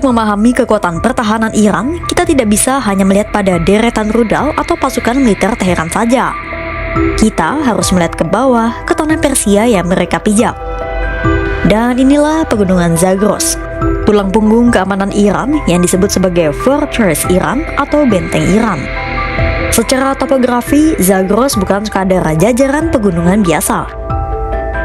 Untuk memahami kekuatan pertahanan Iran, kita tidak bisa hanya melihat pada deretan rudal atau pasukan militer Teheran saja. Kita harus melihat ke bawah, ke tanah Persia yang mereka pijak. Dan inilah pegunungan Zagros, tulang punggung keamanan Iran yang disebut sebagai Fortress Iran atau benteng Iran. Secara topografi, Zagros bukan sekadar jajaran pegunungan biasa.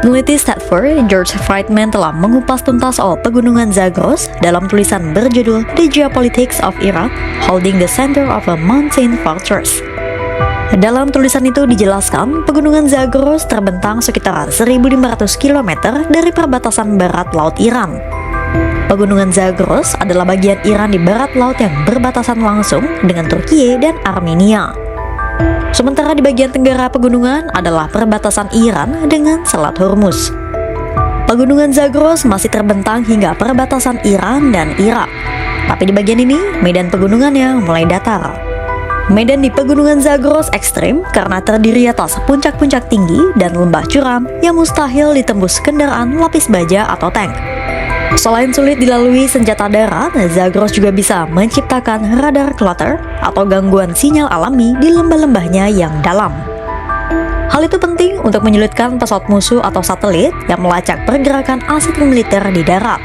Peneliti Stanford, George Friedman telah mengupas tuntas soal pegunungan Zagros dalam tulisan berjudul The Geopolitics of Iraq, Holding the Center of a Mountain Fortress. Dalam tulisan itu dijelaskan, pegunungan Zagros terbentang sekitar 1.500 km dari perbatasan barat laut Iran. Pegunungan Zagros adalah bagian Iran di barat laut yang berbatasan langsung dengan Turkiye dan Armenia. Sementara di bagian tenggara pegunungan adalah perbatasan Iran dengan Selat Hormuz. Pegunungan Zagros masih terbentang hingga perbatasan Iran dan Irak. Tapi di bagian ini, medan pegunungannya mulai datar. Medan di pegunungan Zagros ekstrim karena terdiri atas puncak-puncak tinggi dan lembah curam yang mustahil ditembus kendaraan lapis baja atau tank. Selain sulit dilalui senjata darat, Zagros juga bisa menciptakan radar clutter atau gangguan sinyal alami di lembah-lembahnya yang dalam. Hal itu penting untuk menyulitkan pesawat musuh atau satelit yang melacak pergerakan aset militer di darat.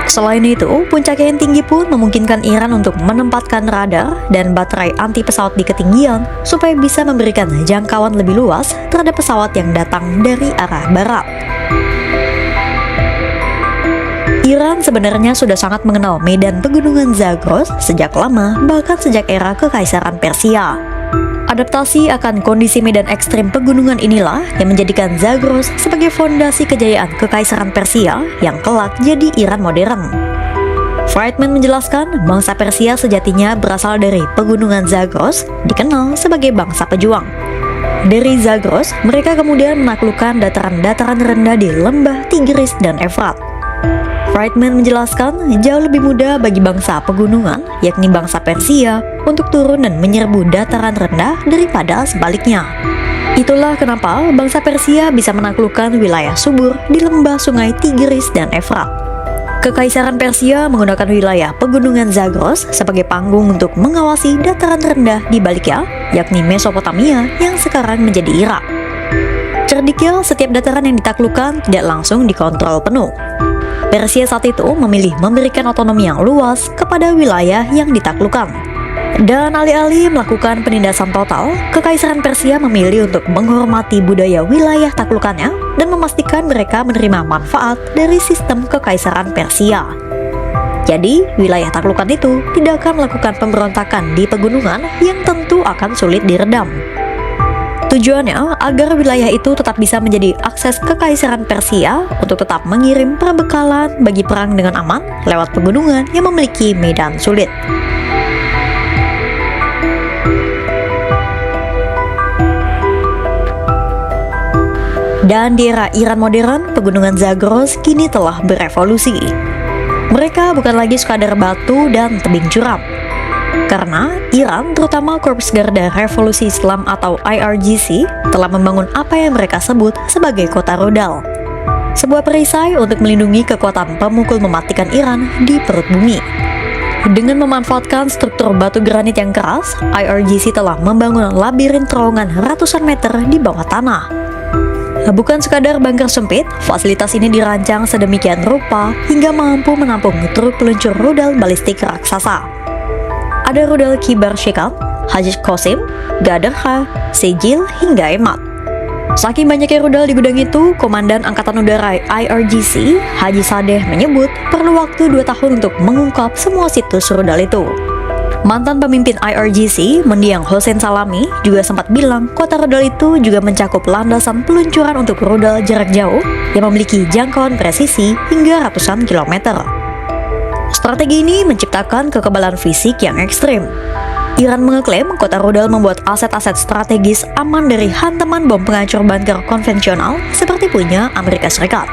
Selain itu, puncak yang tinggi pun memungkinkan Iran untuk menempatkan radar dan baterai anti pesawat di ketinggian supaya bisa memberikan jangkauan lebih luas terhadap pesawat yang datang dari arah barat. Iran sebenarnya sudah sangat mengenal medan pegunungan Zagros sejak lama, bahkan sejak era Kekaisaran Persia. Adaptasi akan kondisi medan ekstrim pegunungan inilah yang menjadikan Zagros sebagai fondasi kejayaan Kekaisaran Persia yang kelak jadi Iran modern. Friedman menjelaskan, bangsa Persia sejatinya berasal dari pegunungan Zagros, dikenal sebagai bangsa pejuang. Dari Zagros, mereka kemudian menaklukkan dataran-dataran rendah di lembah Tigris dan Efrat. Friedman menjelaskan, jauh lebih mudah bagi bangsa pegunungan, yakni bangsa Persia, untuk turun dan menyerbu dataran rendah daripada sebaliknya. Itulah kenapa bangsa Persia bisa menaklukkan wilayah subur di lembah sungai Tigris dan Efrat. Kekaisaran Persia menggunakan wilayah pegunungan Zagros sebagai panggung untuk mengawasi dataran rendah di baliknya, yakni Mesopotamia yang sekarang menjadi Irak. Cerdiknya, setiap dataran yang ditaklukkan tidak langsung dikontrol penuh. Persia saat itu memilih memberikan otonomi yang luas kepada wilayah yang ditaklukkan. Dan alih-alih melakukan penindasan total, Kekaisaran Persia memilih untuk menghormati budaya wilayah taklukannya dan memastikan mereka menerima manfaat dari sistem Kekaisaran Persia. Jadi, wilayah taklukan itu tidak akan melakukan pemberontakan di pegunungan yang tentu akan sulit diredam. Tujuannya agar wilayah itu tetap bisa menjadi akses Kekaisaran Persia untuk tetap mengirim perbekalan bagi perang dengan aman lewat pegunungan yang memiliki medan sulit. Dan di era Iran modern, pegunungan Zagros kini telah berevolusi. Mereka bukan lagi sekadar batu dan tebing curam. Karena Iran, terutama Korps Garda Revolusi Islam atau IRGC, telah membangun apa yang mereka sebut sebagai kota rudal. Sebuah perisai untuk melindungi kekuatan pemukul mematikan Iran di perut bumi. Dengan memanfaatkan struktur batu granit yang keras, IRGC telah membangun labirin terowongan ratusan meter di bawah tanah. Bukan sekadar bunker sempit, fasilitas ini dirancang sedemikian rupa hingga mampu menampung truk peluncur rudal balistik raksasa. Ada rudal Kibar Shekan, Haji Qasim, Gadarha, Sejil, hingga Emad. Saking banyaknya rudal di gudang itu, Komandan Angkatan Udara IRGC, Haji Sadeh menyebut perlu waktu 2 tahun untuk mengungkap semua situs rudal itu. Mantan pemimpin IRGC, Mendiang Hossein Salami, juga sempat bilang kota rudal itu juga mencakup landasan peluncuran untuk rudal jarak jauh yang memiliki jangkauan presisi hingga ratusan kilometer. Strategi ini menciptakan kekebalan fisik yang ekstrim. Iran mengeklaim kota rudal membuat aset-aset strategis aman dari hantaman bom penghancur bunker konvensional seperti punya Amerika Serikat.